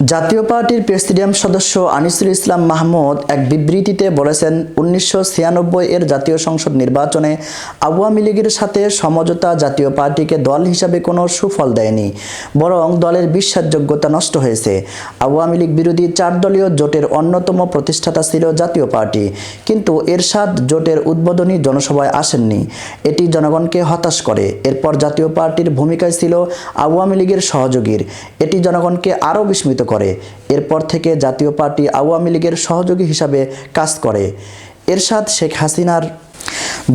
জাতীয় পার্টির প্রেসিডিয়াম সদস্য আনিসুল ইসলাম মাহমুদ এক বিবৃতিতে বলেছেন, ১৯৯৬ এর জাতীয় সংসদ নির্বাচনে আওয়ামী লীগের সাথে সমঝোতা জাতীয় পার্টিকে দল হিসাবে কোনো সুফল দেয়নি, বরং দলের বিশ্বাসযোগ্যতা নষ্ট হয়েছে। আওয়ামী লীগ বিরোধী 4 দলীয় জোটের অন্যতম প্রতিষ্ঠাতা ছিল জাতীয় পার্টি, কিন্তু এরশাদ জোটের উদ্বোধনী জনসভায় আসেননি। এটি জনগণকে হতাশ করে। এরপর জাতীয় পার্টির ভূমিকায় ছিল আওয়ামী লীগের সহযোগীর, এটি জনগণকে আরও বিস্মিত করে। এরপর থেকে জাতীয় পার্টি আওয়ামী লীগের সহযোগী হিসাবে কাজ করে। এরশাদ শেখ হাসিনার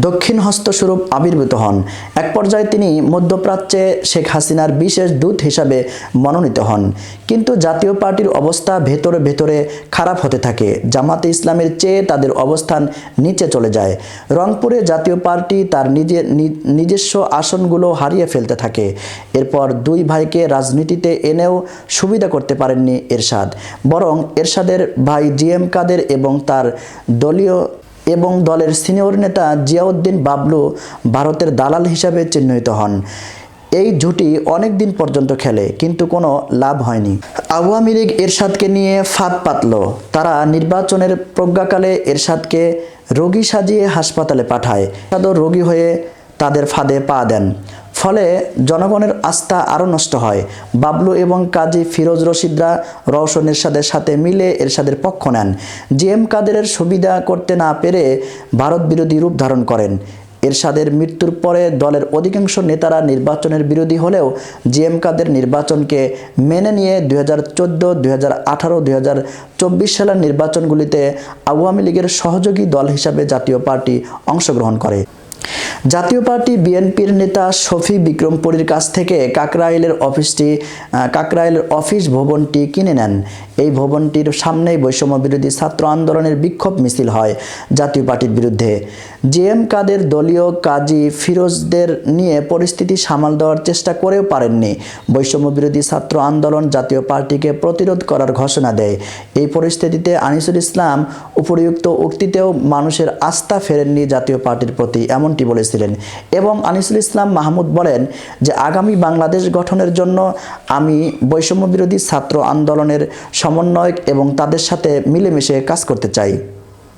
দক্ষিণ হস্তস্বরূপ আবির্ভূত হন। এক পর্যায়ে তিনি মধ্যপ্রাচ্যে শেখ হাসিনার বিশেষ দূত হিসাবে মনোনীত হন। কিন্তু জাতীয় পার্টির অবস্থা ভেতরে ভেতরে খারাপ হতে থাকে। জামাতে ইসলামের চেয়ে তাদের অবস্থান নিচে চলে যায়। রংপুরে জাতীয় পার্টি তার নিজস্ব আসনগুলো হারিয়ে ফেলতে থাকে। এরপর দুই ভাইকে রাজনীতিতে এনেও সুবিধা করতে পারেননি এরশাদ, বরং এরশাদের ভাই জিএম কাদের এবং দলের সিনিয়র নেতা জিয়াউদ্দিন বাবলু ভারতের দালাল হিসাবে চিহ্নিত হন। এই জুটি অনেক দিন পর্যন্ত খেলে, কিন্তু কোনো লাভ হয়নি। আওয়ামী লীগ এরশাদকে নিয়ে ফাঁদ পাতল। তারা নির্বাচনের প্রজ্ঞাকালে এরশাদকে রোগী সাজিয়ে হাসপাতালে পাঠায়। এরশাদও রোগী হয়ে তাদের ফাঁদে পা দেন। ফলে জনগণের আস্থা আরও নষ্ট হয়। বাবলু এবং কাজী ফিরোজ রশিদরা রওশন এরশাদের সাথে মিলে এরশাদের পক্ষ নেন। জিএম কাদেরের সুবিধা করতে না পেরে ভারত বিরোধী রূপ ধারণ করেন। এরশাদের মৃত্যুর পরে দলের অধিকাংশ নেতারা নির্বাচনের বিরোধী হলেও জিএম কাদের নির্বাচনকে মেনে নিয়ে 2014, 2018, 2024 সালের নির্বাচনগুলিতে আওয়ামী লীগের সহযোগী দল হিসাবে জাতীয় পার্টি অংশগ্রহণ করে। জাতীয় পার্টি বিএনপির নেতা শফি বিক্রমপুরীর কাছ থেকে কাকরাইলের অফিস ভবনটি কিনে নেন। এই ভবনটির সামনেই বৈষম্য বিরোধী ছাত্র আন্দোলনের বিক্ষোভ মিছিল হয় জাতীয় পার্টির বিরুদ্ধে। জিএম কাদের দলীয় কাজী ফিরোজদের নিয়ে পরিস্থিতি সামাল দেওয়ার চেষ্টা করেও পারেননি। বৈষম্য বিরোধী ছাত্র আন্দোলন জাতীয় পার্টিকে প্রতিরোধ করার ঘোষণা দেয়। এই পরিস্থিতিতে আনিসুল ইসলাম উপরিউক্ত উক্তিতেও মানুষের আস্থা ফেরেননি জাতীয় পার্টির প্রতি, এমনটি বলেছিলেন। এবং আনিসুল ইসলাম মাহমুদ বলেন যে, আগামী বাংলাদেশ গঠনের জন্য আমি বৈষম্য বিরোধী ছাত্র আন্দোলনের সমন্বয়ক এবং তাদের সাথে মিলেমিশে কাজ করতে চাই।